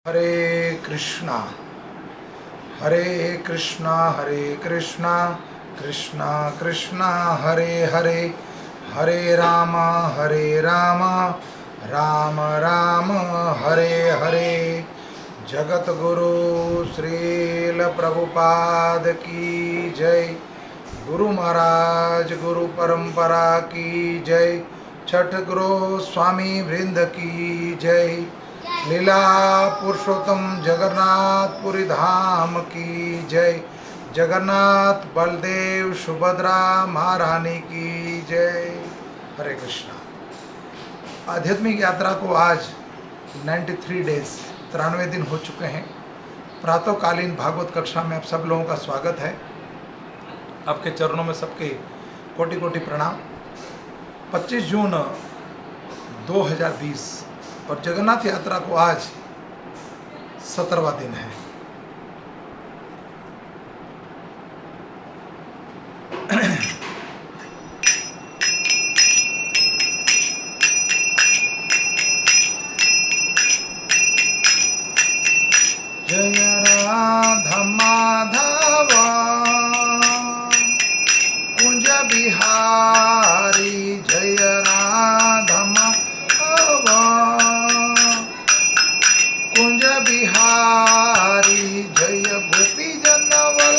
हरे कृष्णा हरे कृष्णा कृष्णा कृष्णा हरे हरे हरे राम राम राम हरे हरे। जगत गुरु श्रील प्रभुपाद की जय। गुरु महाराज गुरु परंपरा की जय। छठ गुरु स्वामी वृंद की जय। लीला पुरुषोत्तम जगन्नाथपुरी धाम की जय। जगन्नाथ बलदेव सुभद्रा महारानी की जय। हरे कृष्णा। आध्यात्मिक यात्रा को आज 93 डेज 93 दिन हो चुके हैं। प्रातःकालीन भागवत कक्षा में आप सब लोगों का स्वागत है। आपके चरणों में सबके कोटि कोटि प्रणाम। 25 जून 2020 और जगन्नाथ यात्रा को आज 17वां दिन है। जय राधा माधव कुंज बिहारी। जय राधा माधव कुंज बिहारी। जय गोपी जनवल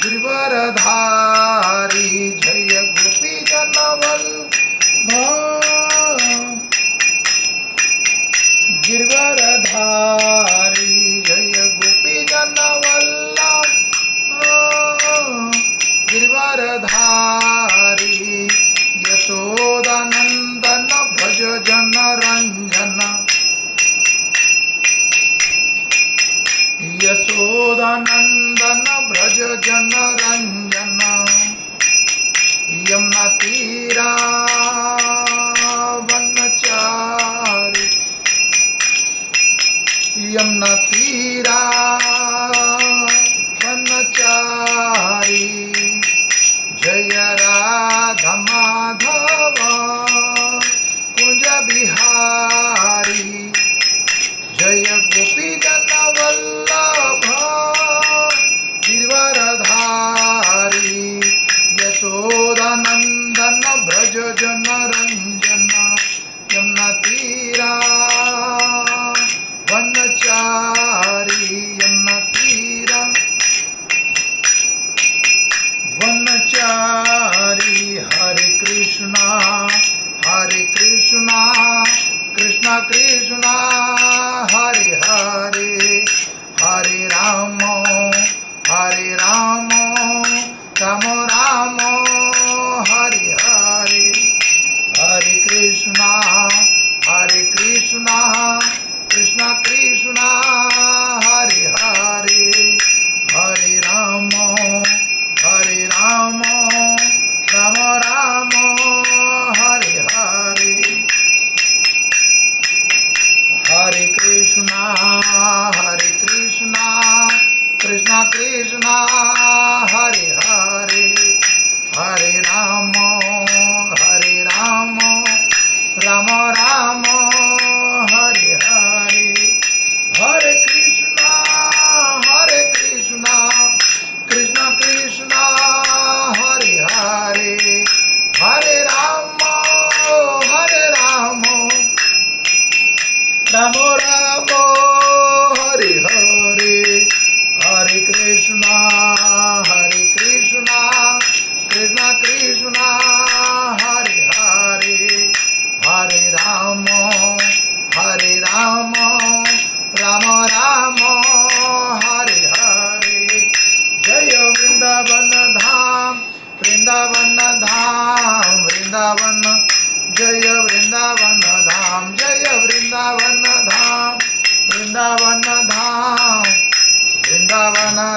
गिरवरधारी। जय गोपी जनवल गिरवरधारी। जय गोपी जनवल्लभ गिरवरधारी। यशोदानंदन भज जन रंजन। यशोदानंदन भज जन रंजन। यमुना तीरा वनचारी। यमुना तीरा वनचारी। जय राधा माधव कुंज बिहारी। जय गोपी जनवल्लभ गिरवरधारी। यशोदानंदन ब्रज जन रंजन। यमुना तीरा वनचारी। यमुना तीरा वनचारी। हरे कृष्णा कृष्णा कृष्णा हरे हरे। हरे राम राम राम हरे हरे। हरे कृष्णा कृष्णा कृष्णा हरे हरे। हरे राम राम राम हरे हरे। हरे कृष्णा कृष्णा हरे हरे। हरे राम राम राम हरे हरे। हरे कृष्णा कृष्णा हरे हरे। हरे राम राम राम हरे हरे। हरे कृष्णा कृष्णा हरे हरे। हरे राम राम हरे हरे। जय वृंदावन धाम वृंदावन जय वृंदावन धाम। जय वृंदावन धाम वृंदावन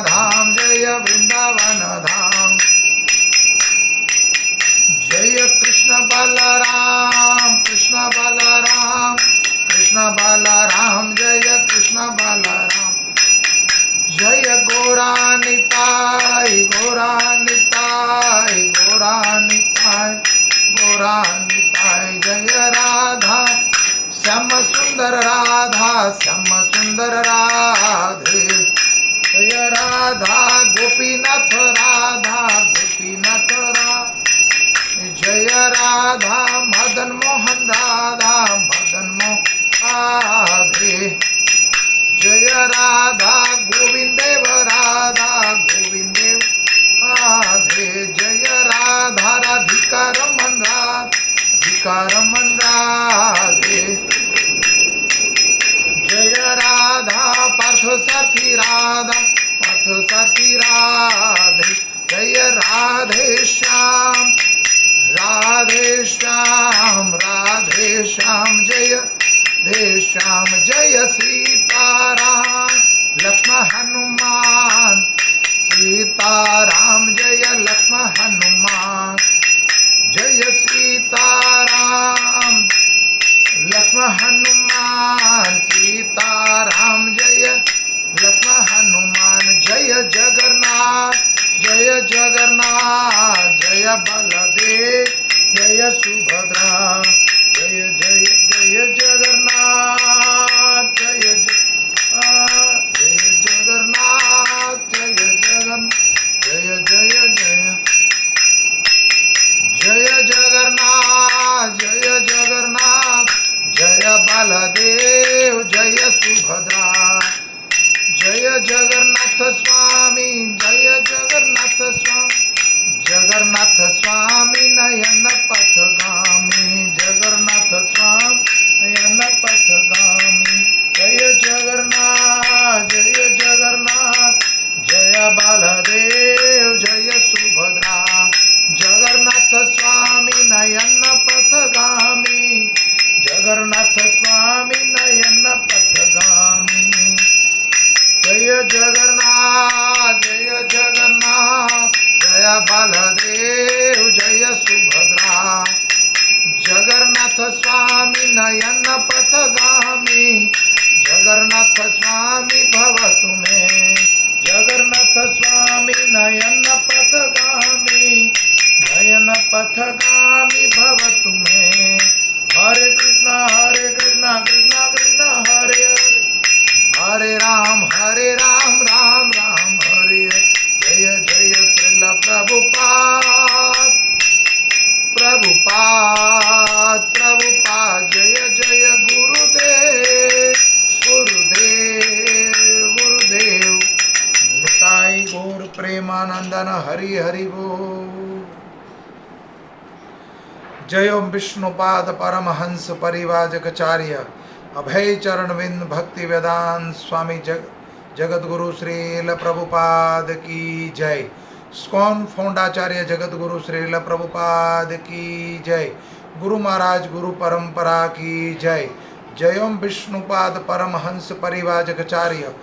धाम। जय वृंदावन धाम। जय कृष्ण बलराम जय कृष्ण बलराम। जय गौरानिताय जय राधा श्याम सुंदर राधा श्याम सुंदर राधे जय राधा गोपीनाथ राधा गोपीनाथ राधे जय राधा मदन मोहन राधा मदन मोहन राधे जय राधा गोविंद देव राधा गोविंद देव राधे जय राधा राधिका रमन राधिका रमन राधे जय राधा पार्थ साथी राधा पार्थ साथी राधे जय राधे श्याम राधे श्याम राधे श्याम जय दे श्याम जय सीताराम लक्ष्मण हनुमान सीताराम जय लक्ष्मण हनुमान जय सीताराम लक्ष्मण हनुमान सीताराम जय लक्ष्मण हनुमान जय जगन्नाथ जय जगन्नाथ जय बलदेव जय सुभद्रा जय जय जय जगन्नाथ जय जय जगन्नाथ जय जगन्नाथ जय जय जय जय जगन्नाथ जय जगन्नाथ जय बलदेव जय सुभद्रा जय जगन्नाथ स्वामी जय जगन्नाथ स्वामी जगन्नाथ स्वामी नयन पथगामी जगन्नाथ स्वामी नयन पथगामी जय जगन्नाथ जय जगन्नाथ जय बलदेव जय सुभद्रा जगन्नाथ स्वामी नयन पथगामी जगन्नाथ स्वामी नयन पथगामी जय जगन्नाथ जय जगन्नाथ जय बलदेव जय सुभद्रा जगन्नाथ स्वामी नयन पथगामी जगन्नाथ स्वामी भवतु मे जगन्नाथ स्वामी नयन पथगामी नयन पथगामी भवतु मे हरे कृष्णा कृष्णा कृष्णा हरे हरे हरे राम राम राम हरे जय जय श्रील प्रभुपाद प्रभुपाद प्रभुपाद जय जय गुरुदेव गुरुदेव गुरुदेव निताई गौर प्रेमानंदन हरि हरि बोल जय ओम विष्णुपाद परमहंस परिवाजकाचार्य अभय चरण विंद भक्ति वेदांत स्वामी जगत गुरु श्रील प्रभुपाद की जय स्कॉन फौंडाचार्य जगत गुरु श्रील प्रभुपाद की जय गुरु महाराज गुरु परंपरा की जय जय ओम विष्णुपाद परमहंस परिवाजकाचार्य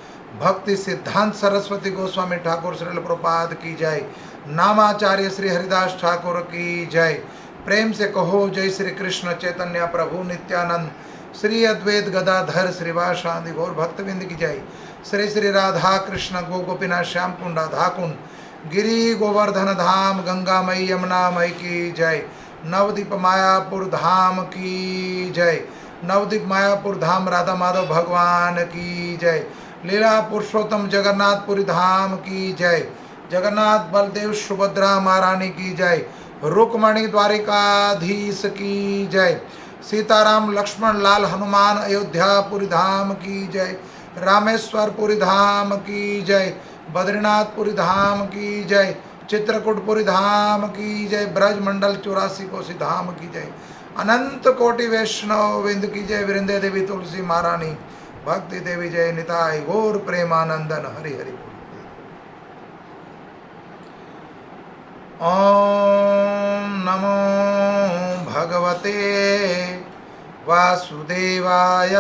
भक्ति सिद्धांत सरस्वती गोस्वामी ठाकुर श्रील प्रभुपाद की जय नामाचार्य श्री हरिदास ठाकुर की जय प्रेम से कहो जय श्री कृष्ण चैतन्य प्रभु नित्यानंद श्री अद्वैत गदाधर श्रीवासादि गौर भक्तविंद की जय श्री श्री राधा कृष्ण गोपीनाथ श्याम कुंड राधा कुंड गिरी गोवर्धन धाम गंगा मई यमुना मई की जय नवदीप मायापुर धाम की जय नवदीप मायापुर धाम राधा माधव भगवान की जय लीला पुरुषोत्तम जगन्नाथपुरी धाम की जय जगन्नाथ बलदेव सुभद्रा महारानी की जय रुक्मणी द्वारिकाधीश की जय सीताराम लक्ष्मण लाल हनुमान अयोध्यापुरी धाम की जय रामेश्वरपुरी धाम की जय बद्रीनाथपुरी धाम की जय चित्रकूटपुरी धाम की जय ब्रज मंडल 84 कोसी धाम की जय अनंत कोटि वैष्णव विंद की जय वृंदे देवी तुलसी महारानी भक्ति देवी जय निताय गौर प्रेमानंदन हरि हरि ओम नमो भगवते वासुदेवाय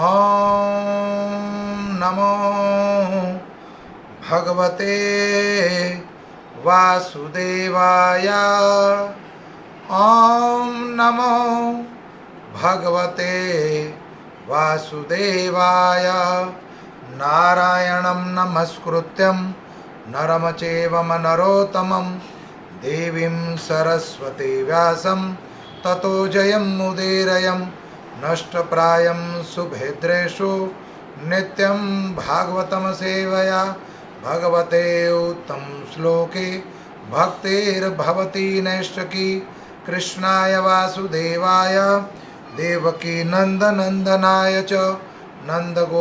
ओम नमो भगवते वासुदेवाय ओम नमो भगवते वासुदेवाय नारायणं नमस्कृत्यं नरम चैव नरोत्तमं देवीं सरस्वती व्यासं ततो जयमुदीरयं नष्टप्रायं सुभेद्रेषु नित्यं भागवतं सेवया भगवते उत्तम श्लोके भक्तिर्भवति नैष्टकी। कृष्णाय वासुदेवाय देवकी नंदनंदनाय च नंदगोपकुमाराय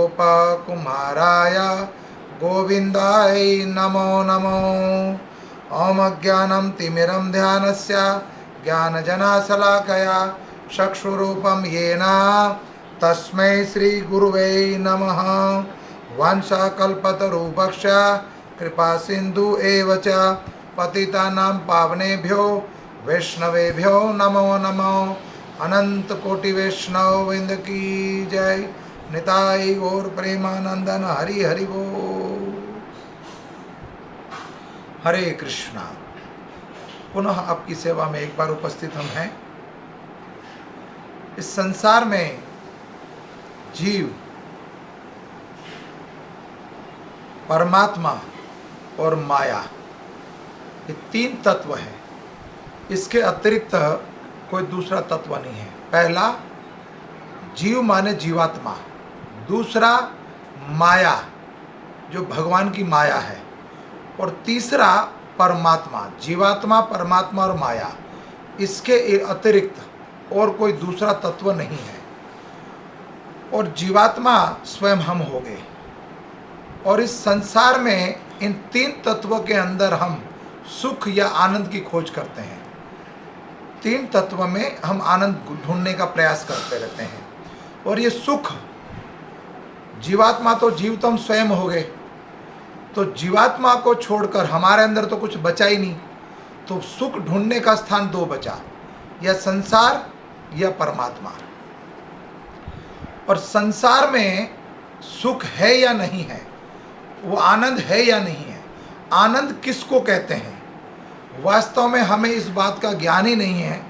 गोविंदाय नमो नमो। ओम ज्ञानं तिमिरं ध्यानस्य ज्ञानजनाशलाकया चक्षुरूपं येन तस्मै श्रीगुरुवे नमः। वाञ्छाकल्पतरुभ्यश्च कृपा सिन्धु एव च पतितानां पावनेभ्यो वैष्णवेभ्यो नमो नमो। अनंत कोटि वैष्णव वृंद की जय। निताई गौर प्रेमानंदन हरि हरि बोल। हरे कृष्णा। पुनः आपकी सेवा में एक बार उपस्थित हम हैं। इस संसार में जीव, परमात्मा और माया, ये तीन तत्व हैं। इसके अतिरिक्त कोई दूसरा तत्व नहीं है। पहला जीव माने जीवात्मा, दूसरा माया जो भगवान की माया है, और तीसरा परमात्मा। जीवात्मा, परमात्मा और माया, इसके अतिरिक्त और कोई दूसरा तत्व नहीं है। और जीवात्मा स्वयं हम हो गए। और इस संसार में इन तीन तत्वों के अंदर हम सुख या आनंद की खोज करते हैं। तीन तत्व में हम आनंद ढूंढने का प्रयास करते रहते हैं। और ये सुख, जीवात्मा तो जीवतम स्वयं हो गए, तो जीवात्मा को छोड़कर हमारे अंदर तो कुछ बचा ही नहीं। तो सुख ढूंढने का स्थान दो बचा, या संसार या परमात्मा। और संसार में सुख है या नहीं है, वो आनंद है या नहीं है, आनंद किसको कहते हैं। वास्तव में हमें इस बात का ज्ञान ही नहीं है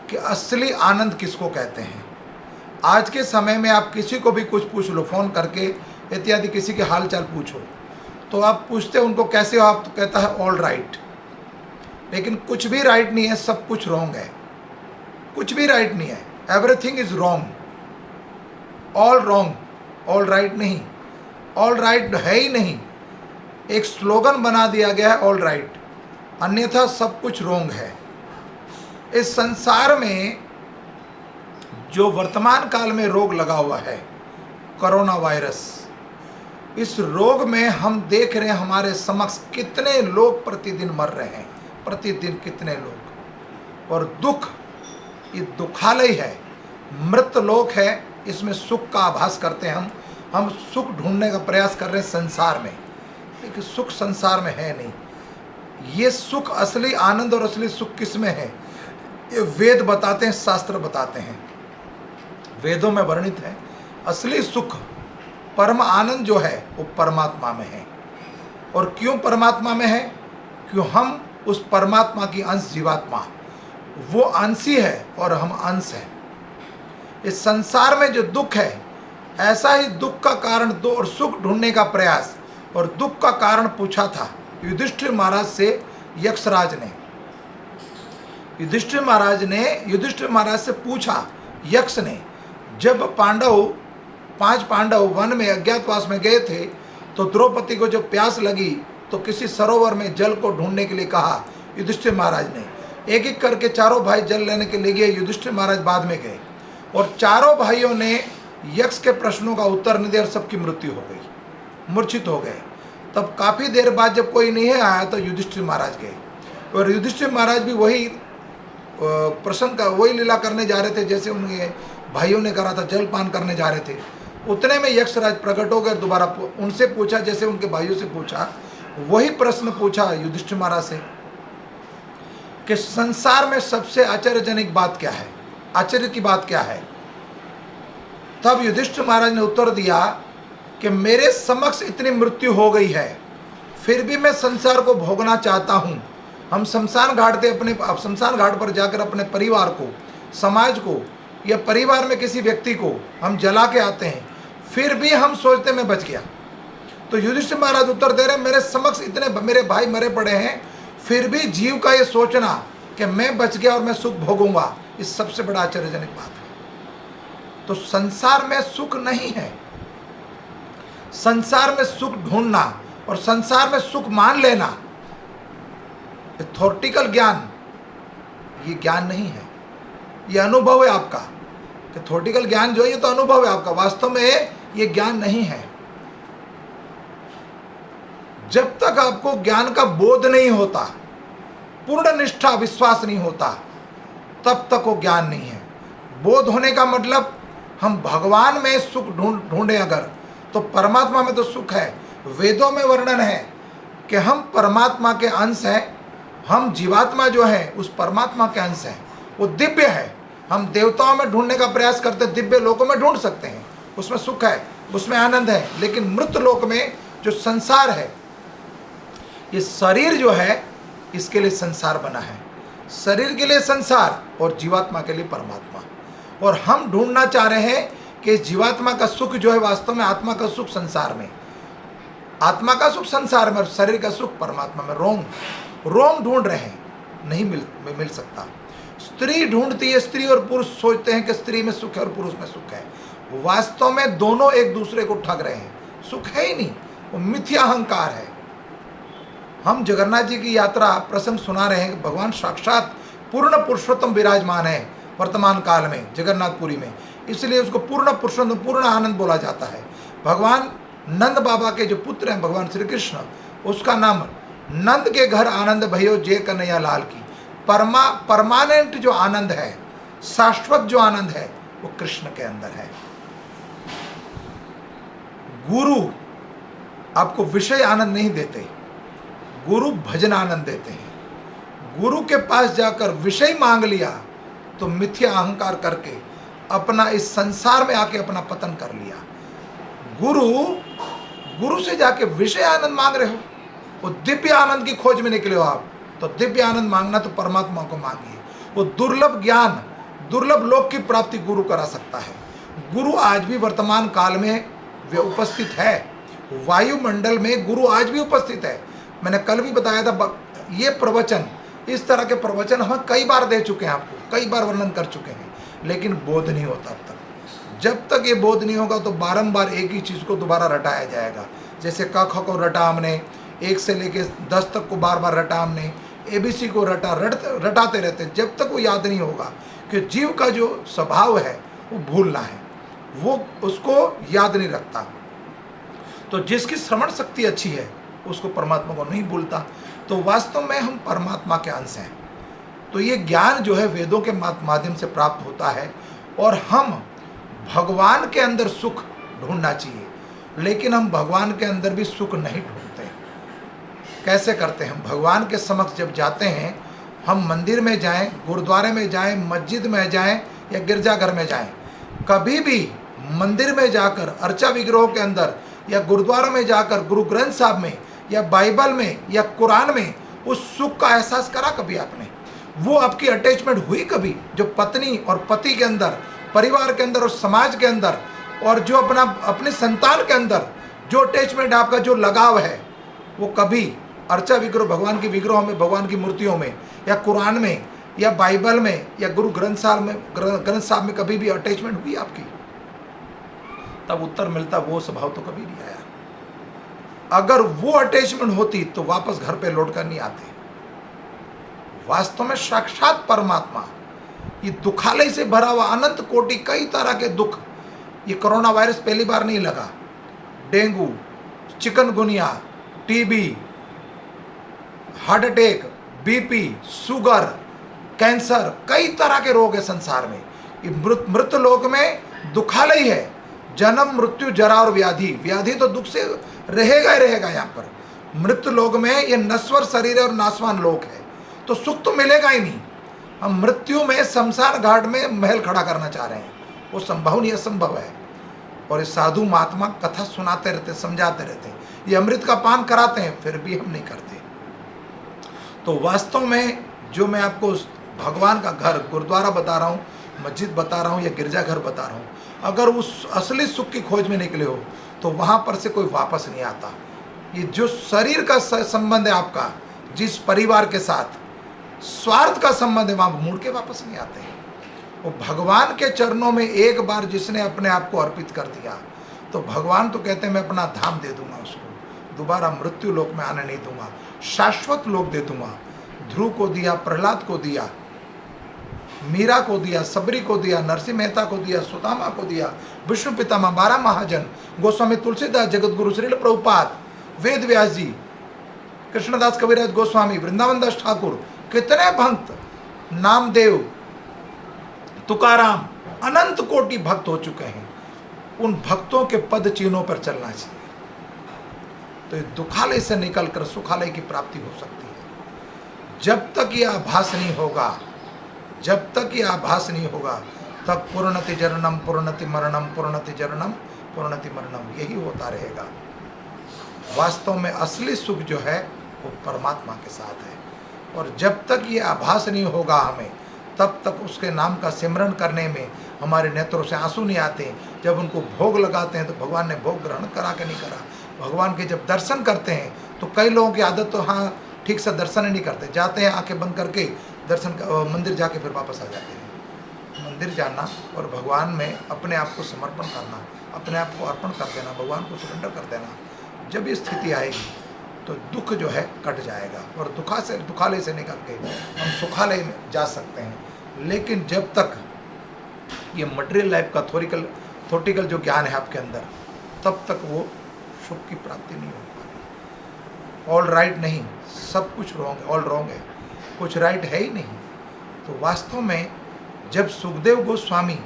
कि असली आनंद किसको कहते हैं। आज के समय में आप किसी को भी कुछ पूछ लो, फ़ोन करके इत्यादि किसी के हाल चाल पूछो, तो आप पूछते उनको कैसे हो, आप तो कहता है ऑल राइट। लेकिन कुछ भी राइट नहीं है, सब कुछ रॉन्ग है। कुछ भी राइट नहीं है, everything is wrong. All wrong, all right नहीं। ऑल राइट है ही नहीं, एक स्लोगन बना दिया गया है ऑल राइट, अन्यथा सब कुछ रॉन्ग है। इस संसार में जो वर्तमान काल में रोग लगा हुआ है, कोरोना वायरस, इस रोग में हम देख रहे हैं हमारे समक्ष कितने लोग प्रतिदिन मर रहे हैं, प्रतिदिन कितने लोग। और दुख, ये दुखालय है, मृत लोक है। इसमें सुख का आभास करते हैं हम सुख ढूंढने का प्रयास कर रहे हैं संसार में, लेकिन सुख संसार में है नहीं। ये सुख, असली आनंद और असली सुख किस में है, ये वेद बताते हैं, शास्त्र बताते हैं। वेदों में वर्णित है असली सुख, परम आनंद जो है वो परमात्मा में है। और क्यों परमात्मा में है? क्यों हम उस परमात्मा की अंश जीवात्मा, वो अंशी है और हम अंश हैं। इस संसार में जो दुख है, ऐसा ही दुख का कारण दो और सुख ढूंढने का प्रयास, और दुख का कारण पूछा था युधिष्ठिर महाराज से यक्षराज ने। युधिष्ठिर महाराज से पूछा यक्ष ने, जब पांच पांडव वन में अज्ञातवास में गए थे, तो द्रौपदी को जब प्यास लगी तो किसी सरोवर में जल को ढूंढने के लिए कहा युधिष्ठिर महाराज ने। एक एक करके चारों भाई जल लेने के लिए गए, युधिष्ठिर महाराज बाद में गए, और चारों भाइयों ने यक्ष के प्रश्नों का उत्तर नहीं दिया और सबकी मृत्यु हो गई, मूर्छित हो गए। तब काफ़ी देर बाद जब कोई नहीं आया तो युधिष्ठिर महाराज गए, और युधिष्ठिर महाराज भी वही प्रश्न का वही लीला करने जा रहे थे जैसे उनके भाइयों ने करा था, जलपान करने जा रहे थे। उतने में यक्षराज प्रकट हो गए, दोबारा उनसे पूछा जैसे उनके भाइयों से पूछा, वही प्रश्न पूछा युधिष्ठिर महाराज से कि संसार में सबसे आश्चर्यजनक बात क्या है, आश्चर्य की बात क्या है। तब युधिष्ठिर महाराज ने उत्तर दिया कि मेरे समक्ष इतनी मृत्यु हो गई है, फिर भी मैं संसार को भोगना चाहता हूँ। हम शमशान घाट पर जाकर अपने परिवार को, समाज को, या परिवार में किसी व्यक्ति को हम जला के आते हैं, फिर भी हम सोचते मैं बच गया। तो युधिष्ठिर महाराज उत्तर दे रहे, मेरे समक्ष इतने मेरे भाई मरे पड़े हैं, फिर भी जीव का ये सोचना कि मैं बच गया और मैं सुख भोगूंगा, ये सबसे बड़ा आश्चर्यजनक बात है। तो संसार में सुख नहीं है। संसार में सुख ढूंढना और संसार में सुख मान लेना, थॉर्टिकल ज्ञान, ये ज्ञान नहीं है, ये अनुभव है आपका। कि थॉर्टिकल ज्ञान जो है ये तो अनुभव है आपका, वास्तव में ये ज्ञान नहीं है। जब तक आपको ज्ञान का बोध नहीं होता, पूर्ण निष्ठा विश्वास नहीं होता, तब तक वो ज्ञान नहीं है। बोध होने का मतलब हम भगवान में सुख ढूंढे अगर, तो परमात्मा में तो सुख है। वेदों में वर्णन है कि हम परमात्मा के अंश हैं, हम जीवात्मा जो है उस परमात्मा के अंश हैं, वो दिव्य है। हम देवताओं में ढूंढने का प्रयास करते हैं, दिव्य लोकों में ढूंढ सकते हैं, उसमें सुख है, उसमें आनंद है। लेकिन मृत लोक में जो संसार है, ये शरीर जो है इसके लिए संसार बना है, शरीर के लिए संसार और जीवात्मा के लिए परमात्मा। और हम ढूंढना चाह रहे हैं कि जीवात्मा का सुख जो है वास्तव में आत्मा का सुख संसार में, आत्मा का सुख संसार में और शरीर का सुख परमात्मा में। रोम ढूंढ रहे हैं, नहीं मिल सकता। स्त्री ढूंढती है, स्त्री और पुरुष सोचते हैं कि स्त्री में सुख है और पुरुष में सुख है। वास्तव में दोनों एक दूसरे को ठग रहे हैं, सुख है ही नहीं, वो मिथ्या अहंकार है। हम जगन्नाथ जी की यात्रा प्रसंग सुना रहे हैं कि भगवान साक्षात पूर्ण पुरुषोत्तम विराजमान है वर्तमान काल में जगन्नाथपुरी में, इसलिए उसको पूर्ण पुरुषोत्तम, पूर्ण आनंद बोला जाता है। भगवान नंद बाबा के जो पुत्र हैं भगवान श्री कृष्ण, उसका नाम नंद के घर आनंद भयो जय कन्हैया लाल की। परमानेंट जो आनंद है, शाश्वत जो आनंद है, वो कृष्ण के अंदर है। गुरु आपको विषय आनंद नहीं देते, गुरु भजन आनंद देते हैं। गुरु के पास जाकर विषय मांग लिया तो मिथ्या अहंकार करके अपना इस संसार में आके अपना पतन कर लिया। गुरु से जाके विषय आनंद मांग रहे हो, वो दिव्य आनंद की खोज में निकले हो आप, तो दिव्य आनंद मांगना तो परमात्मा को मांगिए। वो दुर्लभ ज्ञान, दुर्लभ लोक की प्राप्ति गुरु करा सकता है। गुरु आज भी वर्तमान काल में वे उपस्थित है, वायुमंडल में गुरु आज भी उपस्थित है। मैंने कल भी बताया था, ये प्रवचन, इस तरह के प्रवचन हम कई बार दे चुके हैं आपको, कई बार वर्णन कर चुके हैं, लेकिन बोध नहीं होता। अब तक जब तक ये बोध नहीं होगा तो बारंबार एक ही चीज़ को दोबारा रटाया जाएगा। जैसे क ख को रटा हमने, 1 से लेके 10 तक को बार बार रटा हमने, ABC को रटाते रहते, जब तक वो याद नहीं होगा कि जीव का जो स्वभाव है वो भूलना है, वो उसको याद नहीं रखता। तो जिसकी श्रवण शक्ति अच्छी है उसको परमात्मा को नहीं भूलता। तो वास्तव में हम परमात्मा के अंश हैं। तो ये ज्ञान जो है वेदों के माध्यम से प्राप्त होता है, और हम भगवान के अंदर सुख ढूंढना चाहिए, लेकिन हम भगवान के अंदर भी सुख नहीं ढूंढते। कैसे करते हैं? हम भगवान के समक्ष जब जाते हैं, हम मंदिर में जाएं, गुरुद्वारे में जाएं, मस्जिद में जाएं या गिरजाघर में जाएं, कभी भी मंदिर में जाकर अर्चा विग्रहों के अंदर या गुरुद्वारों में जाकर गुरु ग्रंथ साहब में या बाइबल में या कुरान में उस सुख का एहसास करा कभी आपने? वो आपकी अटैचमेंट हुई कभी? जो पत्नी और पति के अंदर, परिवार के अंदर और समाज के अंदर, और जो अपने संतान के अंदर जो अटैचमेंट आपका, जो लगाव है, वो कभी अर्चा विग्रह, भगवान के विग्रहों में, भगवान की मूर्तियों में या कुरान में या बाइबल में या गुरु ग्रंथ साहब में कभी भी अटैचमेंट हुई आपकी? तब उत्तर मिलता वो स्वभाव तो कभी नहीं आया। अगर वो अटैचमेंट होती तो वापस घर पे लौट कर नहीं आते। वास्तव में साक्षात परमात्मा, ये दुखालय से भरा हुआ अनंत कोटि कई तरह के दुख, ये कोरोना वायरस पहली बार नहीं लगा, dengue, chikungunya, TB, heart attack, BP, sugar, cancer, कई तरह के रोग है संसार में। ये मृत लोक में दुखालय है, जन्म, मृत्यु, जरा और व्याधि। व्याधि तो दुख से रहेगा ही रहेगा। यहाँ पर मृत लोक में ये नश्वर शरीर और नाशवान लोक है, तो सुख तो मिलेगा ही नहीं। हम मृत्यु में शमशान घाट में महल खड़ा करना चाह रहे हैं, वो संभव नहीं, असंभव है। और ये साधु महात्मा कथा सुनाते रहते, समझाते रहते, ये अमृत का पान कराते हैं, फिर भी हम नहीं करते। तो वास्तव में जो मैं आपको भगवान का घर, गुरुद्वारा बता रहा हूँ, मस्जिद बता रहा हूँ या गिरजाघर बता रहा हूँ, अगर उस असली सुख की खोज में निकले हो तो वहाँ पर से कोई वापस नहीं आता। ये जो शरीर का संबंध है आपका, जिस परिवार के साथ स्वार्थ का संबंध है, वहाँ मुड़ के वापस नहीं आते। वो भगवान के चरणों में एक बार जिसने अपने आप को अर्पित कर दिया तो भगवान तो कहते हैं मैं अपना धाम दे दूंगा उसको, दोबारा मृत्यु लोक में आने नहीं दूंगा, शाश्वत लोक दे दूंगा। ध्रुव को दिया, प्रहलाद को दिया, मीरा को दिया, सबरी को दिया, नरसिंह मेहता को दिया, सुदामा को दिया, विष्णु पितामह, 12 महाजन, गोस्वामी तुलसीदास, जगत गुरु श्रील प्रभुपाद, वेद व्यास जी, कृष्णदास कविराज गोस्वामी, वृंदावन दास ठाकुर, कितने भक्त, नामदेव, तुकाराम, अनंत कोटि भक्त हो चुके हैं। उन भक्तों के पद चिन्हों पर चलना चाहिए तो ये दुखालय से निकलकर सुखालय की प्राप्ति हो सकती है। जब तक ये आभास नहीं होगा, जब तक ये आभास नहीं होगा तब पूर्णति जननम पूर्णति मरणम, पूर्णति जननम पूर्णति मरणम, यही होता रहेगा। वास्तव में असली सुख जो है वो परमात्मा के साथ है। और जब तक ये आभास नहीं होगा हमें, तब तक उसके नाम का सिमरन करने में हमारे नेत्रों से आंसू नहीं आते। जब उनको भोग लगाते हैं तो भगवान ने भोग ग्रहण करा के नहीं करा। भगवान के जब दर्शन करते हैं तो कई लोगों की आदत तो हाँ ठीक से दर्शन ही नहीं करते, जाते हैं आंखें बंद करके दर्शन मंदिर जाके फिर वापस आ जाते हैं। मंदिर जाना और भगवान में अपने आप को समर्पण करना, अपने आप को अर्पण कर देना, भगवान को सरेंडर कर देना, जब ये स्थिति आएगी तो दुख जो है कट जाएगा और दुखालय से निकल के हम सुखालय में जा सकते हैं। लेकिन जब तक ये मटेरियल लाइफ का थोटिकल जो ज्ञान है आपके अंदर, तब तक वो सुख की प्राप्ति नहीं हो पाती। ऑल राइट नहीं, सब कुछ रॉन्ग, ऑल रॉन्ग है, कुछ राइट है ही नहीं। तो वास्तव में जब सुखदेव गोस्वामी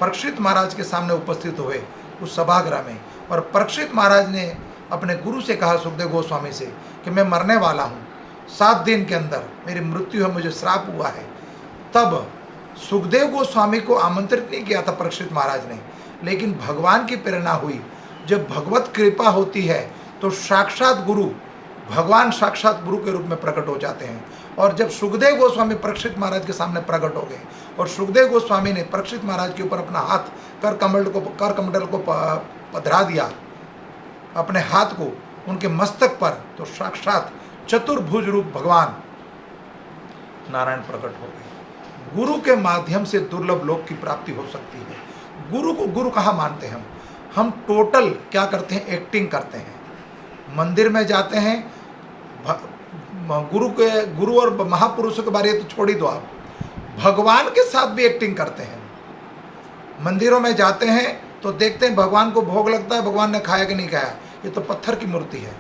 परीक्षित महाराज के सामने उपस्थित हुए उस सभागृह में, और परीक्षित महाराज ने अपने गुरु से कहा सुखदेव गोस्वामी से कि मैं मरने वाला हूँ, 7 दिन के अंदर मेरी मृत्यु है, मुझे श्राप हुआ है, तब सुखदेव गोस्वामी को आमंत्रित नहीं किया था परीक्षित महाराज ने, लेकिन भगवान की प्रेरणा हुई। जब भगवत कृपा होती है तो साक्षात गुरु, भगवान साक्षात गुरु के रूप में प्रकट हो जाते हैं। और जब सुखदेव गोस्वामी परीक्षित महाराज के सामने प्रकट हो गए और सुखदेव गोस्वामी ने परीक्षित महाराज के ऊपर अपना हाथ कर कमंडल को पधरा दिया, अपने हाथ को उनके मस्तक पर, तो साक्षात चतुर्भुज रूप भगवान नारायण प्रकट हो गए। गुरु के माध्यम से दुर्लभ लोक की प्राप्ति हो सकती है। गुरु को गुरु कहाँ मानते हैं हम टोटल क्या करते हैं, एक्टिंग करते हैं। मंदिर में जाते हैं, गुरु और महापुरुषों के बारे तो छोड़ ही दो, आप भगवान के साथ भी एक्टिंग करते हैं। मंदिरों में जाते हैं तो देखते हैं भगवान को भोग लगता है, भगवान ने खाया कि नहीं खाया, ये तो पत्थर की मूर्ति है।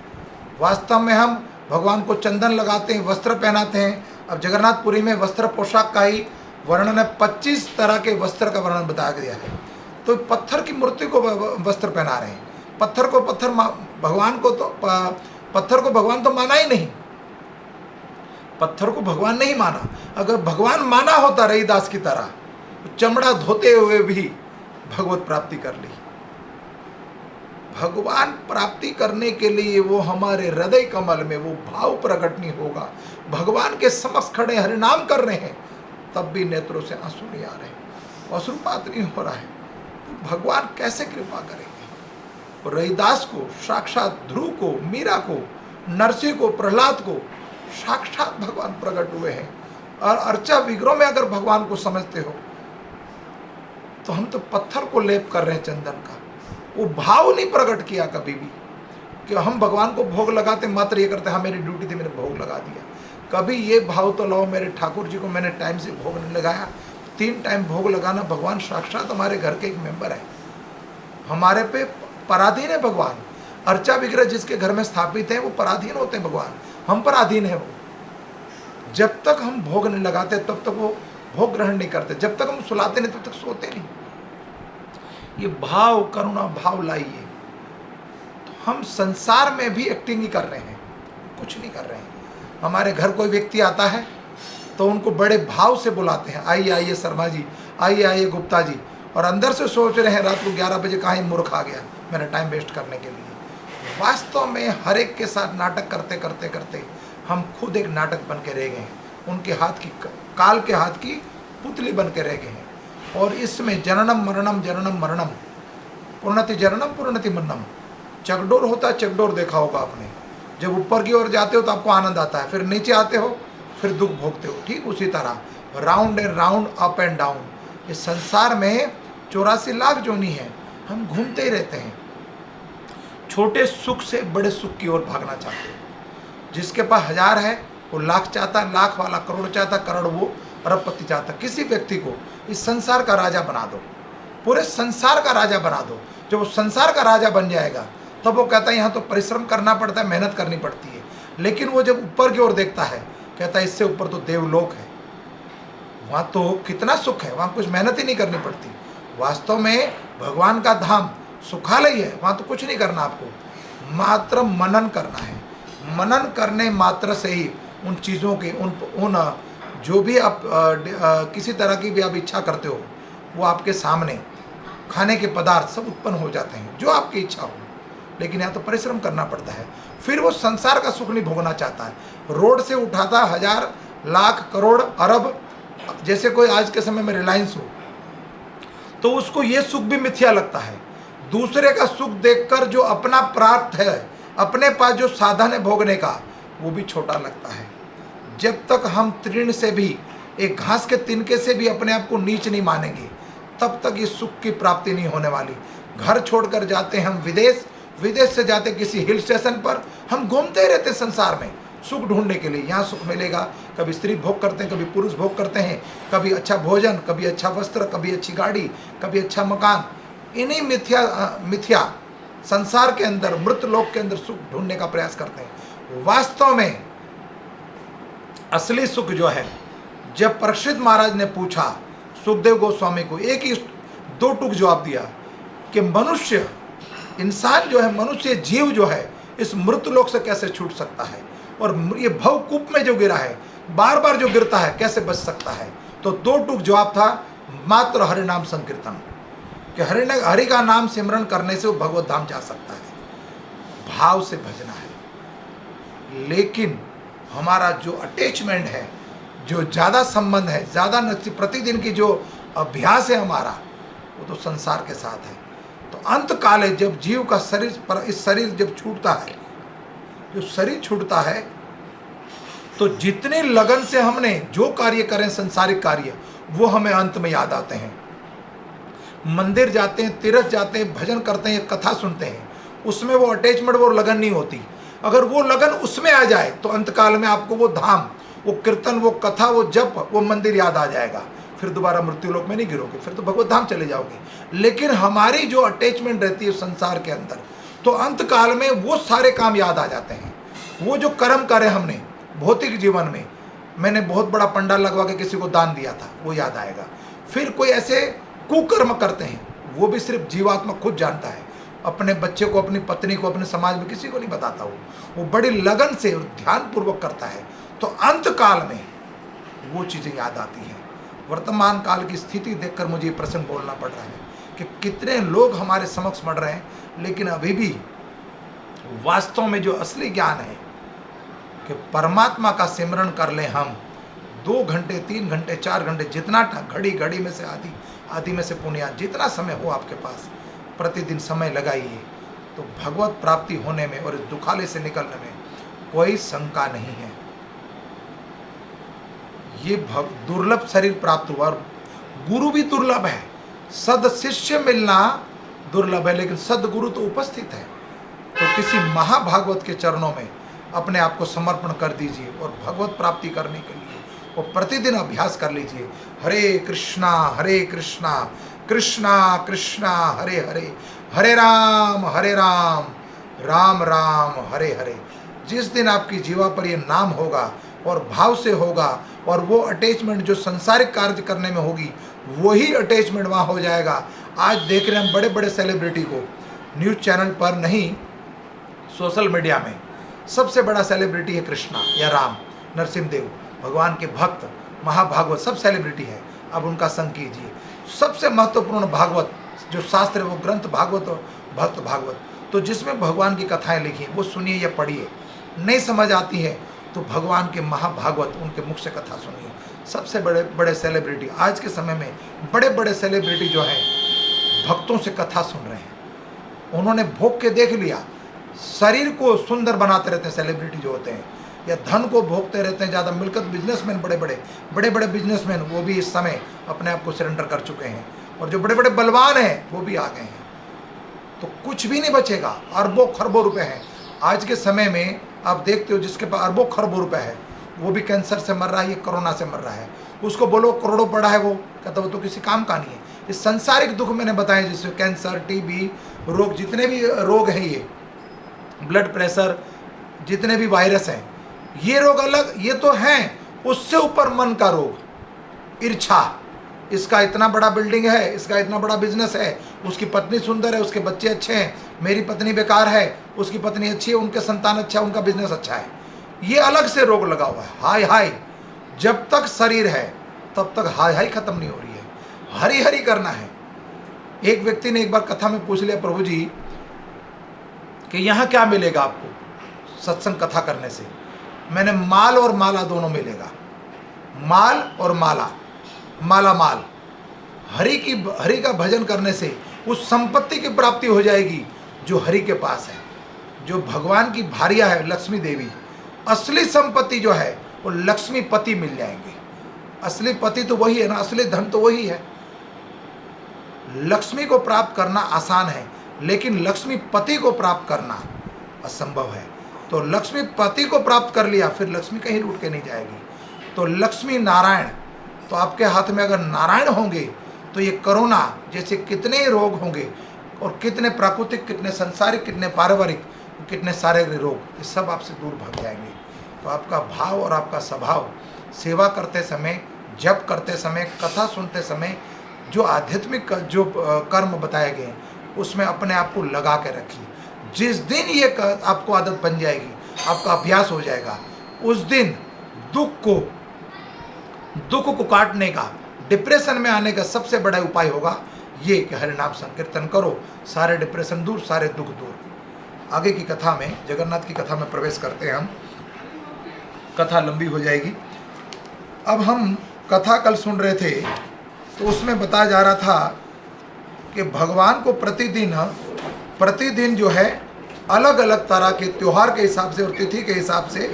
वास्तव में हम भगवान को चंदन लगाते हैं, वस्त्र पहनाते हैं। अब जगन्नाथपुरी में वस्त्र पोशाक का ही वर्णन है, 25 तरह के वस्त्र का वर्णन बताया गया है। तो पत्थर की मूर्ति को वस्त्र पहना रहे हैं। पत्थर को भगवान को तो पत्थर को भगवान तो माना ही नहीं, पत्थर को भगवान नहीं माना। अगर भगवान माना होता रहीदास की तरह, तो चमड़ा धोते हुए भी भगवत प्राप्ति कर ली। भगवान प्राप्ति करने के लिए वो हमारे हृदय कमल में वो भाव प्रकट नहीं होगा। भगवान के समक्ष खड़े हरिनाम कर रहे हैं, तब भी नेत्रों से आंसू नहीं आ रहे, अश्रुपात नहीं हो रहा है, तो भगवान कैसे कृपा करेंगे। और रहीदास को, साक्षात ध्रुव को, मीरा को, नरसिंह को, प्रहलाद को साक्षात भगवान प्रकट हुए हैं। और अर्चा विग्रह में अगर भगवान को समझते हो तो हम तो पत्थर को लेप कर रहे हैं चंदन का। वो भाव नहीं प्रकट किया कभी भी कि हम भगवान को भोग लगाते मात्र ये करते, हाँ मेरी ड्यूटी थी मैंने भोग लगा दिया। कभी ये भाव तो लाओ, मेरे ठाकुर जी को मैंने टाइम से भोग नहीं लगाया। 3 टाइम भोग लगाना, भगवान साक्षात हमारे घर के एक मेंबर है, हमारे पे पराधीन है भगवान। अर्चा विग्रह जिसके घर में स्थापित है वो पराधीन होते हैं भगवान, हम पराधीन है वो। जब तक हम भोग नहीं लगाते तब तक वो भोग ग्रहण नहीं करते, जब तक हम सुलाते नहीं तब तक सोते नहीं। ये भाव, करुणा भाव लाइए। तो हम संसार में भी एक्टिंग ही कर रहे हैं, कुछ नहीं कर रहे हैं। हमारे घर कोई व्यक्ति आता है तो उनको बड़े भाव से बुलाते हैं, आइए आइए शर्मा जी, आइए आइए गुप्ता जी, और अंदर से सोच रहे हैं रात को 11 बजे कहाँ ही मूर्ख आ गया मेरा टाइम वेस्ट करने के लिए। वास्तव में हर एक के साथ नाटक करते करते करते हम खुद एक नाटक बन के रह गए हैं, उनके हाथ की, काल के हाथ की पुतली बन के रह गए हैं। और इसमें जननम मरणम पूर्णति जननम पूर्णति मरणम, चकडोर होता है, चकडोर देखा होगा आपने। जब ऊपर की ओर जाते हो तो आपको आनंद आता है, फिर नीचे आते हो फिर दुख भोगते हो। ठीक उसी तरह round and round, up and down, इस संसार में 84 लाख जोनी है, हम घूमते ही रहते हैं। छोटे सुख से बड़े सुख की ओर भागना चाहते हैं। जिसके पास 1000 है वो लाख चाहता, लाख वाला करोड़ चाहता, करोड़ वो अरबपति चाहता। किसी व्यक्ति को इस संसार का राजा बना दो, पूरे संसार का राजा बना दो। जब वो संसार का राजा बन जाएगा तब वो कहता है यहाँ तो परिश्रम करना पड़ता है, मेहनत करनी पड़ती है। लेकिन वो जब ऊपर की ओर देखता है कहता है इससे ऊपर तो देवलोक है, वहाँ तो कितना सुख है, वहाँ कुछ मेहनत ही नहीं करनी पड़ती। वास्तव में भगवान का धाम सुखालय है, वहाँ तो कुछ नहीं करना, आपको मात्र मनन करना है। मनन करने मात्र से ही उन चीज़ों के उन जो भी आप किसी तरह की भी आप इच्छा करते हो वो आपके सामने खाने के पदार्थ सब उत्पन्न हो जाते हैं, जो आपकी इच्छा हो। लेकिन यहाँ तो परिश्रम करना पड़ता है। फिर वो संसार का सुख नहीं भोगना चाहता है, रोड से उठाता 1000 लाख करोड़ अरब। जैसे कोई आज के समय में रिलायंस हो तो उसको ये सुख भी मिथ्या लगता है। दूसरे का सुख देखकर जो अपना प्राप्त है, अपने पास जो साधन है भोगने का, वो भी छोटा लगता है। जब तक हम तृण से भी, एक घास के तिनके से भी अपने आप को नीच नहीं मानेंगे, तब तक ये सुख की प्राप्ति नहीं होने वाली। घर छोड़कर जाते हैं हम विदेश, विदेश से जाते किसी हिल स्टेशन पर, हम घूमते रहते संसार में सुख ढूंढने के लिए। यहाँ सुख मिलेगा, कभी स्त्री भोग करते हैं, कभी पुरुष भोग करते हैं, कभी अच्छा भोजन, कभी अच्छा वस्त्र, कभी अच्छी गाड़ी, कभी अच्छा मकान। इन्हीं मिथ्या संसार के अंदर, मृत लोक के अंदर सुख ढूंढने का प्रयास करते हैं। वास्तव में असली सुख जो है, जब परीक्षित महाराज ने पूछा सुखदेव गोस्वामी को, एक ही 2 टूक जवाब दिया कि मनुष्य, इंसान जो है, मनुष्य जीव जो है, इस मृत लोक से कैसे छूट सकता है, और ये भवकूप में जो गिरा है, बार बार जो गिरता है, कैसे बच सकता है। तो 2 टूक जवाब था, मात्र हरि नाम संकीर्तन, कि हरि का नाम सिमरन करने से वो भगवत धाम जा सकता है। भाव से भजना है। लेकिन हमारा जो अटैचमेंट है, जो ज़्यादा संबंध है, ज़्यादा प्रतिदिन की जो अभ्यास है हमारा, वो तो संसार के साथ है। तो अंत काल है, जब जीव का शरीर पर, इस शरीर जब छूटता है, जो शरीर छूटता है, तो जितने लगन से हमने जो कार्य करें, संसारिक कार्य, वो हमें अंत में याद आते हैं। मंदिर जाते हैं, तीर्थ जाते हैं, भजन करते हैं, कथा सुनते हैं, उसमें वो अटैचमेंट, वो लगन नहीं होती। अगर वो लगन उसमें आ जाए तो अंतकाल में आपको वो धाम, वो कीर्तन, वो कथा, वो जप, वो मंदिर याद आ जाएगा। फिर दोबारा मृत्यु लोक में नहीं गिरोगे, फिर तो भगवत धाम चले जाओगे। लेकिन हमारी जो अटैचमेंट रहती है संसार के अंदर, तो अंतकाल में वो सारे काम याद आ जाते हैं। वो जो कर्म करे हमने भौतिक जीवन में, मैंने बहुत बड़ा पंडाल लगवा के किसी को दान दिया था, वो याद आएगा। फिर कोई ऐसे कुकर्म करते हैं, वो भी सिर्फ जीवात्मा खुद जानता है। अपने बच्चे को, अपनी पत्नी को, अपने समाज में किसी को नहीं बताता। वो बड़ी लगन से और ध्यानपूर्वक करता है। तो अंत काल में वो चीज़ें याद आती हैं। वर्तमान काल की स्थिति देखकर मुझे ये प्रसंग बोलना पड़ रहा है कि कितने लोग हमारे समक्ष मर रहे हैं, लेकिन अभी भी वास्तव में जो असली ज्ञान है कि परमात्मा का सिमरन कर लें हम 2 घंटे, 3 घंटे, 4 घंटे, जितना घड़ी में से आधी में से पुण्य, जितना समय हो आपके पास, प्रतिदिन समय लगाइए, तो भगवत प्राप्ति होने में और इस दुखालय से निकलने में कोई शंका नहीं है। ये दुर्लभ शरीर प्राप्त हुआ, और गुरु भी दुर्लभ है। सद शिष्य मिलना दुर्लभ है, लेकिन सदगुरु तो उपस्थित है। तो किसी महाभागवत के चरणों में अपने आप को समर्पण कर दीजिए और भगवत प्राप्ति करने के लिए वो प्रतिदिन अभ्यास कर लीजिए। हरे कृष्णा कृष्णा कृष्णा हरे हरे, हरे राम राम राम हरे हरे। जिस दिन आपकी जीवा पर ये नाम होगा और भाव से होगा, और वो अटैचमेंट जो संसारिक कार्य करने में होगी, वही अटैचमेंट वहाँ हो जाएगा। आज देख रहे हैं हम बड़े बड़े सेलिब्रिटी को, न्यूज़ चैनल पर नहीं, सोशल मीडिया में सबसे बड़ा सेलिब्रिटी है कृष्णा या राम, नरसिंहदेव, भगवान के भक्त, महाभागवत, सब सेलिब्रिटी है। अब उनका संग कीजिए। सबसे महत्वपूर्ण भागवत जो शास्त्र है वो ग्रंथ भागवत और भक्त भागवत, तो जिसमें भगवान की कथाएं लिखी हैं वो सुनिए या पढ़िए। नहीं समझ आती है तो भगवान के महाभागवत, उनके मुख से कथा सुनिए। सबसे बड़े बड़े सेलिब्रिटी आज के समय में, बड़े बड़े सेलिब्रिटी जो हैं भक्तों से कथा सुन रहे हैं। उन्होंने भोग के देख लिया, शरीर को सुंदर बनाते रहते हैं सेलिब्रिटी जो होते हैं, या धन को भोगते रहते हैं ज़्यादा। मिलकत बिजनेसमैन, बड़े बड़े बिजनेसमैन, वो भी इस समय अपने आप को सरेंडर कर चुके हैं, और जो बड़े बड़े बलवान हैं वो भी आ गए हैं। तो कुछ भी नहीं बचेगा। अरबों खरबों रुपए हैं आज के समय में। आप देखते हो जिसके पास अरबों खरबों रुपए है वो भी कैंसर से मर रहा है, ये कोरोना से मर रहा है। उसको बोलो करोड़ों पड़ा है, वो कहता वो तो किसी काम का नहीं है। ये संसारिक दुख मैंने बताए, जैसे कैंसर, टीबी रोग, जितने भी रोग हैं, ये ब्लड प्रेशर, जितने भी वायरस हैं, ये रोग अलग, ये तो हैं। उससे ऊपर मन का रोग, ईर्ष्या, इसका इतना बड़ा बिल्डिंग है, इसका इतना बड़ा बिजनेस है, उसकी पत्नी सुंदर है, उसके बच्चे अच्छे हैं, मेरी पत्नी बेकार है, उसकी पत्नी अच्छी है, उनके संतान अच्छा है, उनका बिजनेस अच्छा है। ये अलग से रोग लगा हुआ है। हाय हाय, जब तक शरीर है तब तक हाय हाय खत्म नहीं हो रही है, हरी हरी करना है। एक व्यक्ति ने एक बार कथा में पूछ लिया, प्रभु जी कि यहाँ क्या मिलेगा आपको सत्संग कथा करने से? मैंने माल और माला दोनों मिलेगा, माल और माला, माला माल। हरि का भजन करने से उस संपत्ति की प्राप्ति हो जाएगी जो हरि के पास है, जो भगवान की भार्या है लक्ष्मी देवी। असली संपत्ति जो है वो लक्ष्मी पति मिल जाएंगे। असली पति तो वही है ना, असली धन तो वही है। लक्ष्मी को प्राप्त करना आसान है, लेकिन लक्ष्मी पति को प्राप्त करना असंभव है। तो लक्ष्मी पति को प्राप्त कर लिया, फिर लक्ष्मी कहीं लूट के नहीं जाएगी। तो लक्ष्मी नारायण, तो आपके हाथ में अगर नारायण होंगे तो ये कोरोना जैसे कितने रोग होंगे, और कितने प्राकृतिक, कितने संसारिक, कितने पारिवारिक, कितने सारे रोग, ये सब आपसे दूर भाग जाएंगे। तो आपका भाव और आपका स्वभाव, सेवा करते समय, जप करते समय, कथा सुनते समय, जो आध्यात्मिक जो कर्म बताए गए हैं उसमें अपने आप को लगा के रखिए। जिस दिन ये आपको आदत बन जाएगी, आपका अभ्यास हो जाएगा, उस दिन दुख को काटने का, डिप्रेशन में आने का सबसे बड़ा उपाय होगा ये कि हरिनाम संकीर्तन करो, सारे डिप्रेशन दूर, सारे दुख दूर। आगे की कथा में, जगन्नाथ की कथा में प्रवेश करते हैं हम। कथा लंबी हो जाएगी। अब हम कथा कल सुन रहे थे तो उसमें बताया जा रहा था कि भगवान को प्रतिदिन जो है अलग अलग तरह के त्योहार के हिसाब से और तिथि के हिसाब से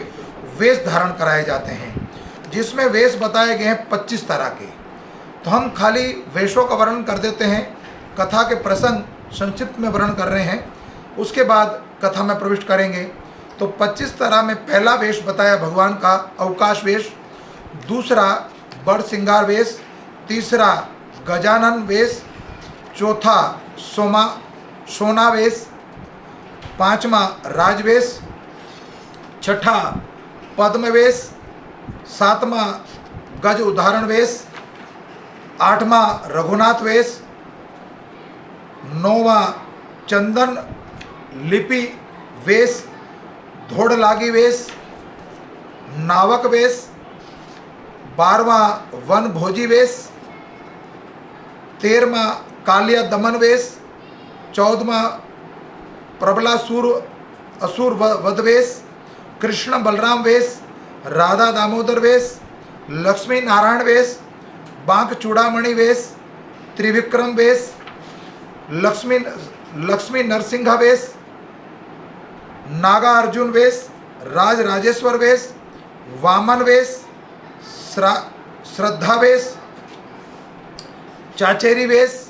वेश धारण कराए जाते हैं, जिसमें वेश बताए गए हैं 25 तरह के। तो हम खाली वेशों का वर्णन कर देते हैं, कथा के प्रसंग संक्षिप्त में वर्णन कर रहे हैं, उसके बाद कथा में प्रविष्ट करेंगे। तो 25 तरह में पहला वेश बताया भगवान का अवकाश वेश, दूसरा बड़ सिंगार वेश, तीसरा गजानन वेश, चौथा सोना वेश, पांचवा राजवेश, छठा पद्म वेश, सातवां गज उदाहरण वेश, आठवां रघुनाथ वेश, नौवां चंदन लिपि वेश, धोड़ लागी वेश, नावक वेश, 12वां वन भोजी वेश, 13वां कालिया दमन वेश, 14वां प्रबलासुर असुर वध वेश, कृष्ण बलराम वेश, राधा दामोदर वेश, लक्ष्मी नारायण वेश, बांक चूड़ामणि वेश, त्रिविक्रम वेश, लक्ष्मी नरसिंहा वेश, नागा अर्जुन वेश, राजेश्वर वेश, वामन वेश, श्रद्धा वेश, चाचेरी वेश,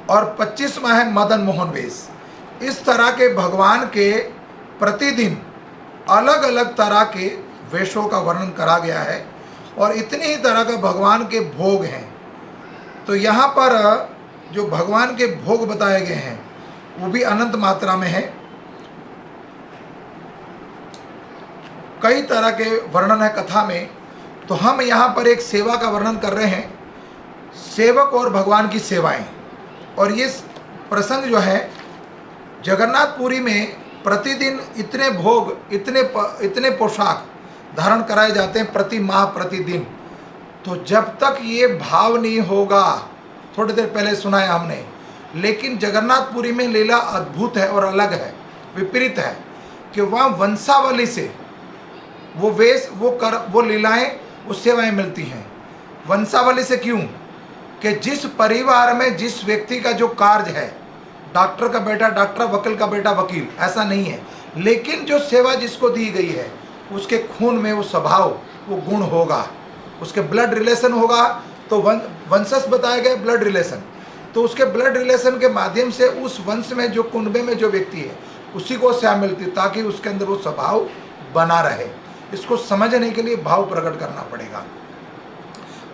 और 25वां है मदन मोहन वेश। इस तरह के भगवान के प्रतिदिन अलग अलग तरह के वेशों का वर्णन करा गया है, और इतनी ही तरह का भगवान के भोग हैं। तो यहाँ पर जो भगवान के भोग बताए गए हैं वो भी अनंत मात्रा में है। कई तरह के वर्णन है कथा में। तो हम यहाँ पर एक सेवा का वर्णन कर रहे हैं, सेवक और भगवान की सेवाएं। और ये प्रसंग जो है जगन्नाथपुरी में प्रतिदिन इतने भोग, इतने पोशाक धारण कराए जाते हैं प्रति माह, प्रतिदिन। तो जब तक ये भाव नहीं होगा, थोड़ी देर पहले सुनाया हमने, लेकिन जगन्नाथपुरी में लीला अद्भुत है और अलग है, विपरीत है कि वहाँ वंशावली से वो वेश, वो लीलाएं, वो सेवाएं मिलती हैं। वंशावली से क्यों? कि जिस परिवार में जिस व्यक्ति का जो कार्य है, डॉक्टर का बेटा डॉक्टर, वकील का बेटा वकील, ऐसा नहीं है। लेकिन जो सेवा जिसको दी गई है उसके खून में वो स्वभाव, वो गुण होगा, उसके ब्लड रिलेशन होगा। तो वंशज बताया गया ब्लड रिलेशन, तो उसके ब्लड रिलेशन के माध्यम से उस वंश में जो कुंबे में जो व्यक्ति है उसी को सेवा मिलती, ताकि उसके अंदर वो स्वभाव बना रहे। इसको समझने के लिए भाव प्रकट करना पड़ेगा।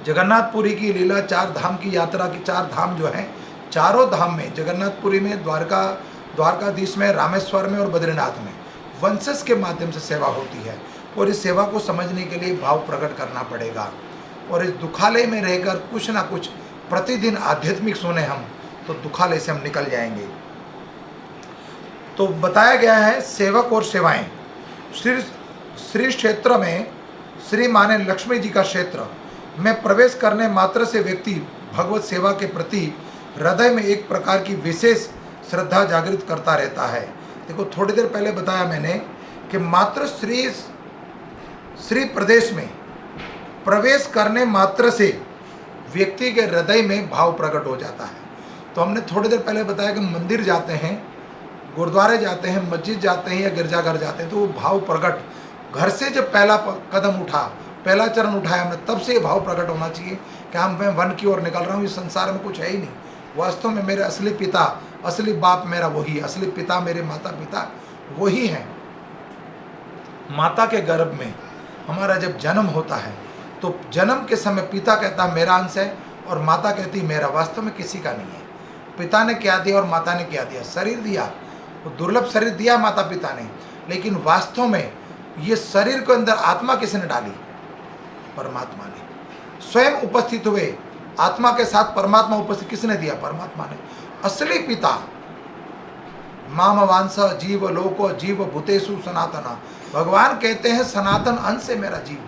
जगन्नाथपुरी की लीला, चार धाम की यात्रा की, चार धाम जो हैं, चारों धाम में, जगन्नाथपुरी में, द्वारकाधीश में, रामेश्वर में और बद्रीनाथ में वंशज के माध्यम से सेवा होती है। और इस सेवा को समझने के लिए भाव प्रकट करना पड़ेगा। और इस दुखालय में रहकर कुछ ना कुछ प्रतिदिन आध्यात्मिक सुने हम, तो दुखालय से हम निकल जाएंगे। तो बताया गया है सेवक और सेवाएं। श्री क्षेत्र में, श्री माने लक्ष्मी जी का क्षेत्र में प्रवेश करने मात्र से व्यक्ति भगवत सेवा के प्रति हृदय में एक प्रकार की विशेष श्रद्धा जागृत करता रहता है। देखो, थोड़ी देर पहले बताया मैंने कि मात्र श्री प्रदेश में प्रवेश करने मात्र से व्यक्ति के हृदय में भाव प्रकट हो जाता है। तो हमने थोड़ी देर पहले बताया कि मंदिर जाते हैं, गुरुद्वारे जाते हैं, मस्जिद जाते हैं या गिरजाघर जाते हैं, तो वो भाव प्रकट घर से जब पहला कदम उठा, पहला चरण उठाया हमने, तब से ये भाव प्रकट होना चाहिए कि मैं वन की ओर निकल रहा हूँ, इस संसार में कुछ है ही नहीं। वास्तव में मेरे असली पिता, असली बाप मेरा वही है, असली पिता मेरे माता पिता वही हैं। माता के गर्भ में हमारा जब जन्म होता है तो जन्म के समय पिता कहता है मेरा अंश है और माता कहती है मेरा। वास्तव में किसी का नहीं है। पिता ने क्या दिया और माता ने क्या दिया? शरीर दिया। वो दुर्लभ शरीर दिया माता पिता ने, लेकिन वास्तव में ये शरीर के अंदर आत्मा किसने डाली? परमात्मा ने। स्वयं उपस्थित हुए, आत्मा के साथ परमात्मा उपस्थित, किसने दिया? परमात्मा ने। असली पिता माम वांस जीव लोको जीव भूतेषु सनातना, भगवान कहते हैं सनातन अंश है मेरा जीव।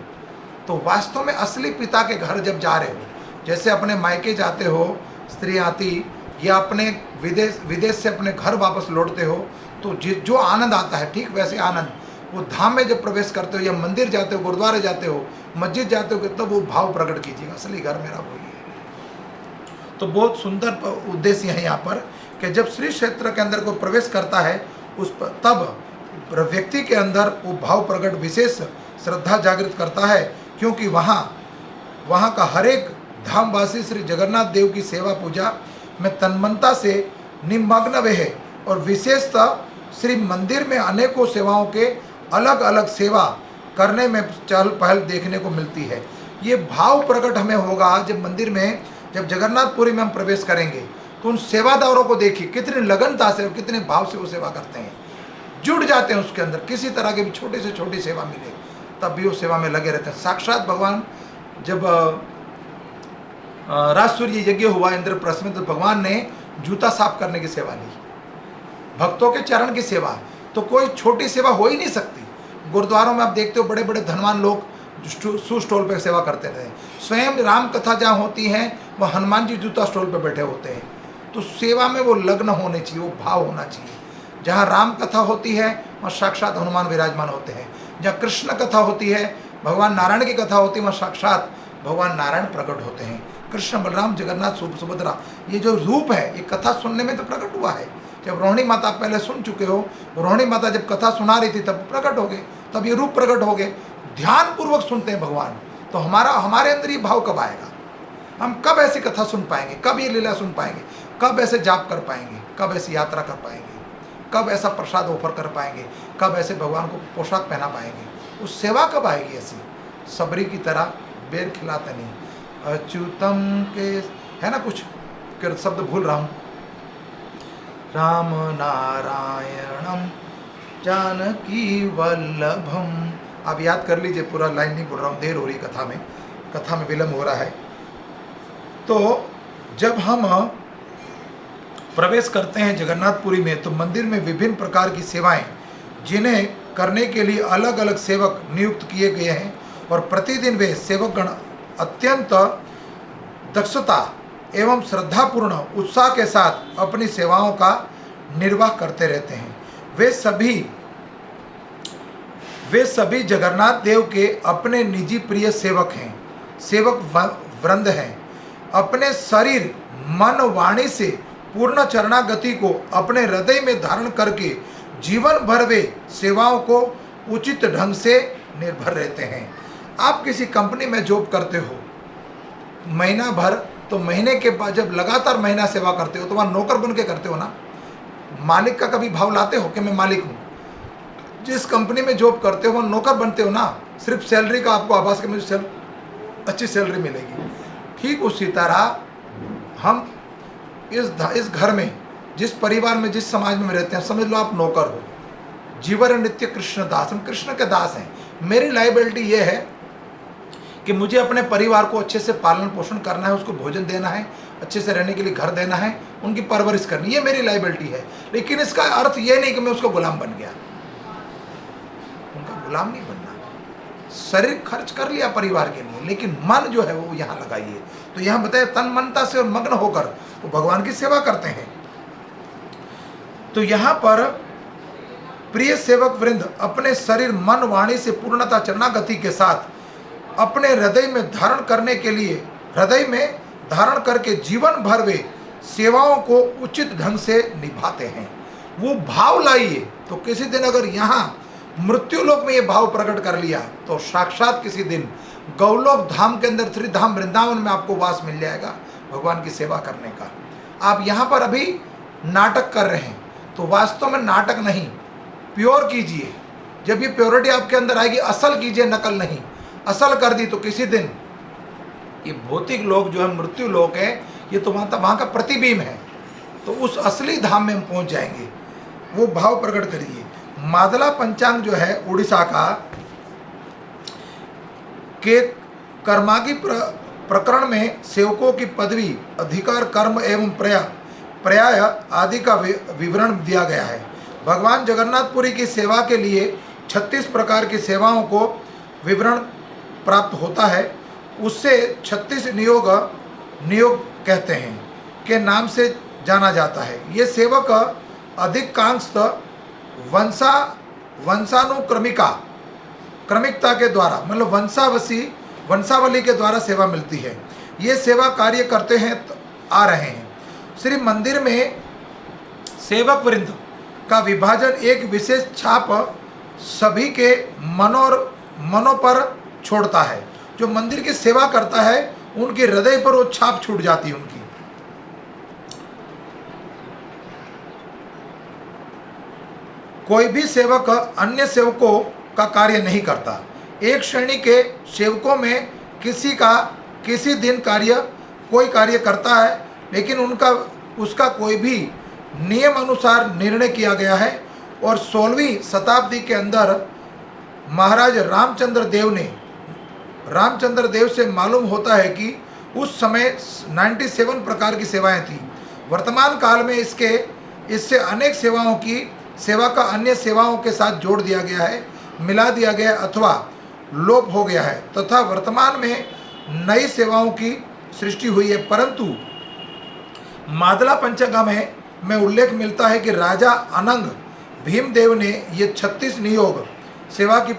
तो वास्तव में असली पिता के घर जब जा रहे हो, जैसे अपने मायके जाते हो, स्त्री आती, या अपने विदेश से अपने घर वापस लौटते हो, तो जो आनंद आता है, ठीक वैसे आनंद वो धाम में जब प्रवेश करते हो या मंदिर जाते हो, गुरुद्वारे जाते हो, मस्जिद जाते हो, तब वो भाव प्रकट कीजिएगा, असली घर मेरा वही है। तो बहुत सुंदर उद्देश्य है यहाँ पर कि जब श्री क्षेत्र के अंदर को प्रवेश करता है तब व्यक्ति के अंदर वो भाव प्रकट विशेष श्रद्धा जागृत करता है, क्योंकि वहाँ का हर एक धामवासी श्री जगन्नाथ देव की सेवा पूजा में तन्मयता से निमग्न वे है। और विशेषतः श्री मंदिर में अनेकों सेवाओं के अलग अलग सेवा करने में चहल पहल देखने को मिलती है। ये भाव प्रकट हमें होगा जब मंदिर में, जब जगन्नाथपुरी में हम प्रवेश करेंगे, तो उन सेवादारों को देखिए कितनी लगनता से और कितने भाव से वो सेवा करते हैं, जुड़ जाते हैं उसके अंदर। किसी तरह की भी छोटी से छोटी सेवा मिले तब भी वो सेवा में लगे रहते हैं। साक्षात भगवान जब राजसूर्य यज्ञ हुआ इंद्रप्रस्थ में, तो भगवान ने जूता साफ करने की सेवा ली, भक्तों के चरण की सेवा। तो कोई छोटी सेवा हो ही नहीं सकती। गुरुद्वारों में आप देखते हो बड़े बड़े धनवान लोग शू स्टॉल पर सेवा करते रहे। स्वयं राम कथा जहाँ होती है वह हनुमान जी जूता स्टॉल पर बैठे होते हैं। तो सेवा में वो लग्न होने चाहिए, वो भाव होना चाहिए। जहाँ राम कथा होती है वहाँ साक्षात हनुमान विराजमान होते हैं। जहाँ कृष्ण कथा होती है, भगवान नारायण की कथा होती है, वहाँ साक्षात भगवान नारायण प्रकट होते हैं। कृष्ण बलराम जगन्नाथ सुभद्रा, ये जो रूप है ये कथा सुनने में तो प्रकट हुआ है। जब रोहिणी माता पहले सुन चुके हो, रोहिणी माता जब कथा सुना रही थी तब प्रकट हो गए, तब ये रूप प्रकट हो गए। ध्यान पूर्वक सुनते हैं भगवान। तो हमारे अंदर ये भाव कब आएगा? हम कब ऐसी कथा सुन पाएंगे? कब ये लीला सुन पाएंगे? कब ऐसे जाप कर पाएंगे? कब ऐसी यात्रा कर पाएंगे? कब ऐसा प्रसाद ऑफर कर पाएंगे? कब ऐसे भगवान को पोशाक पहना पाएंगे? उस सेवा कब आएगी ऐसी? सबरी की तरह बेर खिलाते नहीं, अच्युतम के, है ना, कुछ शब्द भूल रहा हूँ। राम नारायणम जानकी वल्लभम, आप याद कर लीजिए, पूरा लाइन नहीं बोल रहा हूँ, देर हो रही कथा में विलम्ब हो रहा है। तो जब हम प्रवेश करते हैं जगन्नाथपुरी में, तो मंदिर में विभिन्न प्रकार की सेवाएं, जिन्हें करने के लिए अलग अलग सेवक नियुक्त किए गए हैं, और प्रतिदिन वे सेवकगण अत्यंत दक्षता एवं श्रद्धापूर्ण उत्साह के साथ अपनी सेवाओं का निर्वाह करते रहते हैं। वे सभी जगन्नाथ देव के अपने निजी प्रिय सेवक हैं, सेवक वृंद हैं। अपने शरीर मन वाणी से पूर्ण चरणागति को अपने हृदय में धारण करके जीवन भर वे सेवाओं को उचित ढंग से निर्भर रहते हैं। आप किसी कंपनी में जॉब करते हो महीना भर, तो महीने के बाद जब लगातार महीना सेवा करते हो तो वहाँ नौकर बन के करते हो ना, मालिक का कभी भाव लाते हो कि मैं मालिक हूँ। जिस कंपनी में जॉब करते हो वहाँ नौकर बनते हो ना, सिर्फ सैलरी का आपको आभास कि मुझे अच्छी सैलरी मिलेगी। ठीक उसी तरह हम इस घर में, जिस परिवार में, जिस समाज में रहते हैं, समझ लो आप नौकर हो। जीवन नित्य कृष्ण दास, हम कृष्ण के दास हैं। मेरी लाइबिलिटी ये है कि मुझे अपने परिवार को अच्छे से पालन पोषण करना है, उसको भोजन देना है, अच्छे से रहने के लिए घर देना है, उनकी परवरिश करनी, ये मेरी लाइबिलिटी है। लेकिन इसका अर्थ ये नहीं कि मैं उसका गुलाम बन गया, उनका गुलाम नहीं बनना। शरीर खर्च कर लिया परिवार के लिए, लेकिन मन जो है वो यहाँ लगाइए। तो यहाँ बताया तन मनता से और मग्न होकर वो भगवान की सेवा करते हैं। तो यहाँ पर प्रिय सेवक वृंद अपने शरीर मन वाणी से पूर्णता चरणागति के साथ अपने हृदय में धारण करने के लिए, हृदय में धारण करके जीवन भर वे सेवाओं को उचित ढंग से निभाते हैं। वो भाव लाइए, तो किसी दिन अगर यहाँ मृत्यु लोक में ये भाव प्रकट कर लिया तो साक्षात किसी दिन गौलोक धाम के अंदर, त्रिधाम वृंदावन में आपको वास मिल जाएगा भगवान की सेवा करने का। आप यहाँ पर अभी नाटक कर रहे हैं तो वास्तव में नाटक नहीं, प्योर कीजिए। जब ये प्योरिटी आपके अंदर आएगी, असल कीजिए, नकल नहीं। असल कर दी तो किसी दिन ये भौतिक लोक जो है, मृत्यु लोक है, ये तो वहाँ का प्रतिबिंब है। तो उस असली धाम में हम पहुँच जाएंगे। वो भाव प्रकट करिए। मादला पंचांग जो है उड़ीसा का, के कर्मागी प्रकरण में सेवकों की पदवी, अधिकार, कर्म एवं पर्याय आदि का विवरण दिया गया है। भगवान जगन्नाथपुरी की सेवा के लिए 36 प्रकार की सेवाओं को विवरण प्राप्त होता है। उससे 36 नियोग कहते हैं के नाम से जाना जाता है। ये सेवक अधिकांशतः क्रमिकता के द्वारा, मतलब वंशावली के द्वारा सेवा मिलती है। ये सेवा कार्य करते हैं आ रहे हैं। श्री मंदिर में सेवक वृंद का विभाजन एक विशेष छाप सभी के मनों पर छोड़ता है। जो मंदिर की सेवा करता है उनके हृदय पर वो छाप छूट जाती है उनकी। कोई भी सेवक अन्य सेवकों का कार्य नहीं करता। एक श्रेणी के सेवकों में किसी दिन कोई कार्य करता है, लेकिन उसका कोई भी नियम अनुसार निर्णय किया गया है। और 16वीं शताब्दी के अंदर महाराज रामचंद्र देव से मालूम होता है कि उस समय 97 प्रकार की सेवाएं थी। वर्तमान काल में इससे अनेक सेवाओं की सेवा का अन्य सेवाओं के साथ जोड़ दिया गया है, मिला दिया गया अथवा लोप हो गया है तथा वर्तमान में नई सेवाओं की सृष्टि हुई है। परंतु मादला पंचंगा में उल्लेख मिलता है कि राजा अनंग भीमदेव ने ये 36 नियोग सेवा की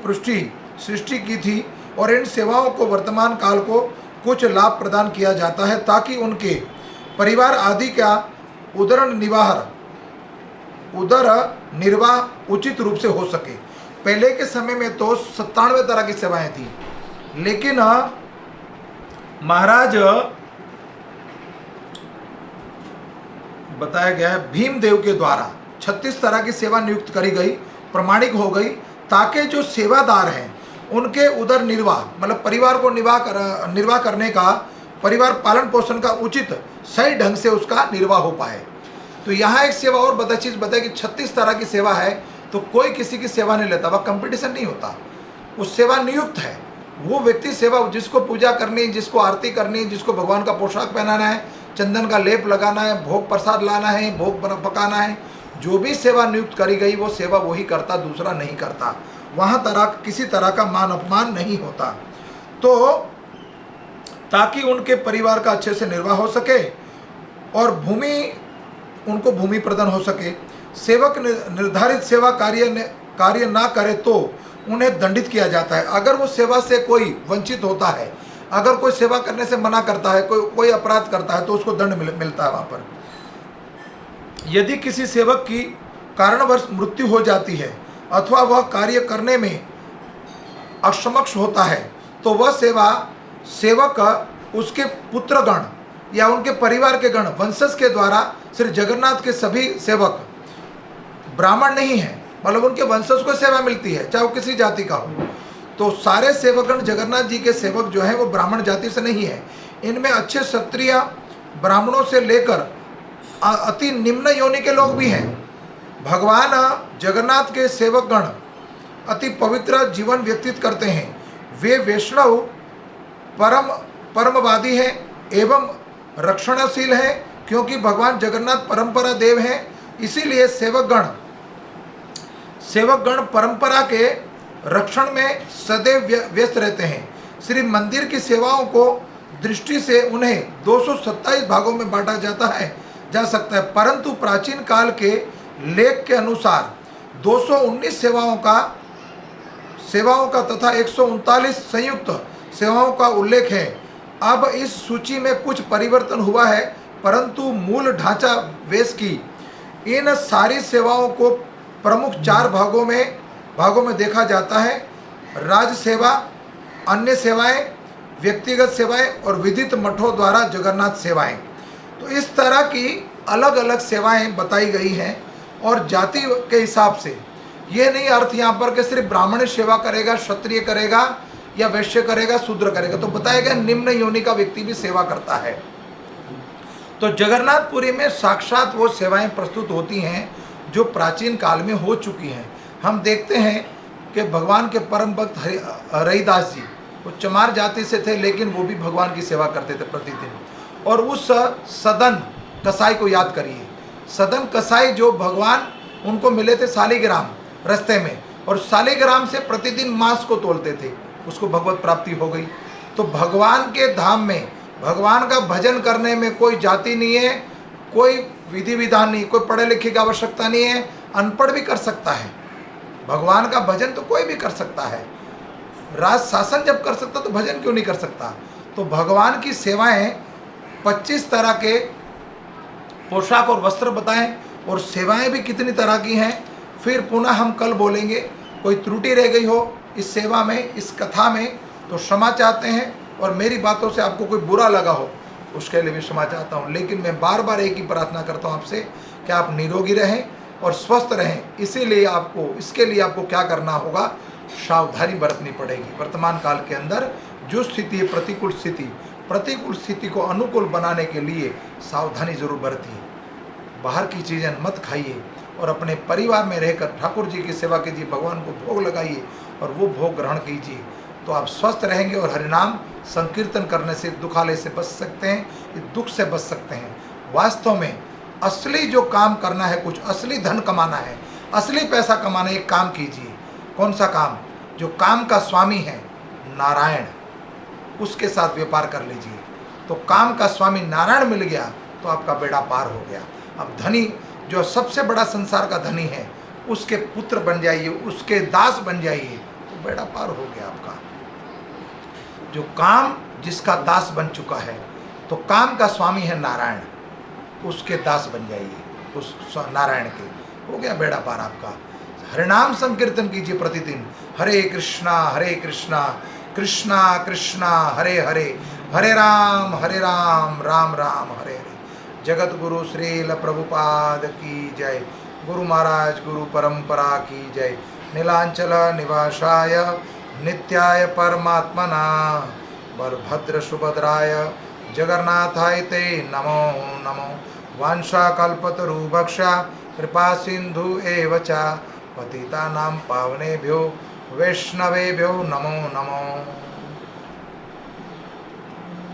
सृष्टि की थी और इन सेवाओं को वर्तमान काल को कुछ लाभ प्रदान किया जाता है ताकि उनके परिवार आदि का उदर निर्वाह उचित रूप से हो सके। पहले के समय में तो 97 तरह की सेवाएं थी, लेकिन महाराज बताया गया है भीमदेव के द्वारा 36 तरह की सेवा नियुक्त करी गई, प्रमाणिक हो गई, ताकि जो सेवादार हैं उनके उदर निर्वाह, मतलब परिवार को निर्वाह करने का, परिवार पालन पोषण का उचित सही ढंग से उसका निर्वाह हो पाए। तो यहाँ एक सेवा और चीज़ बताए कि 36 तरह की सेवा है, तो कोई किसी की सेवा नहीं लेता, वह कंपटीशन नहीं होता, उस सेवा नियुक्त है। वो व्यक्ति सेवा, जिसको पूजा करनी, जिसको आरती करनी, जिसको भगवान का पोशाक पहनाना है, चंदन का लेप लगाना है, भोग प्रसाद लाना है, भोग पकाना है, जो भी सेवा नियुक्त करी गई वो सेवा वही करता, दूसरा नहीं करता। वहाँ किसी तरह का मान अपमान नहीं होता। तो ताकि उनके परिवार का अच्छे से निर्वाह हो सके और उनको भूमि प्रदान हो सके। सेवक निर्धारित सेवा कार्य ना करे तो उन्हें दंडित किया जाता है। अगर वो सेवा से कोई वंचित होता है, अगर कोई सेवा करने से मना करता है, कोई अपराध करता है, तो उसको दंड मिलता है वहाँ पर। यदि किसी सेवक की कारणवश मृत्यु हो जाती है अथवा वह कार्य करने में असमक्ष होता है, तो वह सेवक उसके पुत्रगण या उनके परिवार के गण वंशज के द्वारा श्री जगन्नाथ के सभी सेवक ब्राह्मण नहीं है, मतलब उनके वंशज को सेवा मिलती है, चाहे वो किसी जाति का हो। तो सारे सेवकगण जगन्नाथ जी के सेवक जो हैं वो ब्राह्मण जाति से नहीं है। इनमें अच्छे क्षत्रिय ब्राह्मणों से लेकर अति निम्न योनि के लोग भी हैं। भगवान जगन्नाथ के सेवकगण अति पवित्र जीवन व्यतीत करते हैं। वे वैष्णव परमवादी हैं एवं रक्षणशील है, क्योंकि भगवान जगन्नाथ परंपरा देव हैं। इसीलिए सेवकगण परंपरा के रक्षण में सदैव व्यस्त रहते हैं। श्री मंदिर की सेवाओं को दृष्टि से उन्हें 227 भागों में बांटा जा सकता है, परंतु प्राचीन काल के लेख के अनुसार 219 सेवाओं का तथा 139 संयुक्त सेवाओं का उल्लेख है। अब इस सूची में कुछ परिवर्तन हुआ है, परंतु मूल ढांचा वेश की इन सारी सेवाओं को प्रमुख 4 भागों में देखा जाता है: राज सेवा, अन्य सेवाएं, व्यक्तिगत सेवाएं और विदित मठों द्वारा जगन्नाथ सेवाएं। तो इस तरह की अलग अलग सेवाएं बताई गई हैं। और जाति के हिसाब से ये नहीं अर्थ यहाँ पर कि सिर्फ ब्राह्मण सेवा करेगा, क्षत्रिय करेगा या वैश्य करेगा, शूद्र करेगा, तो बताया गया निम्न योनि का व्यक्ति भी सेवा करता है। तो जगन्नाथपुरी में साक्षात वो सेवाएं प्रस्तुत होती हैं जो प्राचीन काल में हो चुकी हैं। हम देखते हैं कि भगवान के परम भक्त हरिदास जी वो चमार जाति से थे, लेकिन वो भी भगवान की सेवा करते थे प्रतिदिन। और उस सदन कसाई को याद करिए, सदन कसाई जो भगवान उनको मिले थे शालिग्राम रास्ते में, और शालिग्राम से प्रतिदिन मांस को तोलते थे, उसको भगवत प्राप्ति हो गई। तो भगवान के धाम में भगवान का भजन करने में कोई जाति नहीं है, कोई विधि विधान नहीं, कोई पढ़े लिखे की आवश्यकता नहीं है, अनपढ़ भी कर सकता है। भगवान का भजन तो कोई भी कर सकता है। राज शासन जब कर सकता तो भजन क्यों नहीं कर सकता। तो भगवान की सेवाएं 25 तरह के पोशाक और वस्त्र बताएं, और सेवाएं भी कितनी तरह की हैं फिर पुनः हम कल बोलेंगे। कोई त्रुटि रह गई हो इस सेवा में, इस कथा में, तो क्षमा चाहते हैं। और मेरी बातों से आपको कोई बुरा लगा हो उसके लिए भी क्षमा चाहता हूँ। लेकिन मैं बार बार एक ही प्रार्थना करता हूँ आपसे कि आप निरोगी रहें और स्वस्थ रहें। इसके लिए आपको क्या करना होगा, सावधानी बरतनी पड़ेगी। वर्तमान काल के अंदर जो स्थिति है, प्रतिकूल स्थिति को अनुकूल बनाने के लिए सावधानी जरूर बरतिए। बाहर की चीज़ें मत खाइए और अपने परिवार में रहकर ठाकुर जी की सेवा कीजिए, भगवान को भोग लगाइए और वो भोग ग्रहण कीजिए, तो आप स्वस्थ रहेंगे और हरिनाम संकीर्तन करने से दुखालय से बच सकते हैं, दुख से बच सकते हैं। वास्तव में असली जो काम करना है, कुछ असली धन कमाना है, असली पैसा कमाना है, एक काम कीजिए। कौन सा काम? जो काम का स्वामी है नारायण, उसके साथ व्यापार कर लीजिए। तो काम का स्वामी नारायण मिल गया तो आपका बेड़ा पार हो गया। अब धनी जो सबसे बड़ा संसार का धनी है, उसके पुत्र बन जाइए, उसके दास बन जाइए, तो बेड़ा पार हो गया आपका। जो काम जिसका दास बन चुका है, तो काम का स्वामी है नारायण, उसके दास बन जाइए, उस नारायण के, हो गया बेड़ा पार आपका। हरिनाम संकीर्तन कीजिए प्रतिदिन, हरे कृष्णा कृष्णा कृष्णा हरे हरे, हरे राम राम राम हरे हरे। जगत गुरु श्रील प्रभुपाद की जय। गुरु महाराज गुरु परंपरा की जय। नीलांचल निवासाय नित्याय परमात्मना बलभद्र सुभद्राय जगन्नाथाय ते नमो नमो। वांछाकल्पतरुभक्षा कृपा सिंधु एव च पतितानां पावनेभ्यो वैष्णवेभ्यो नमो नमो।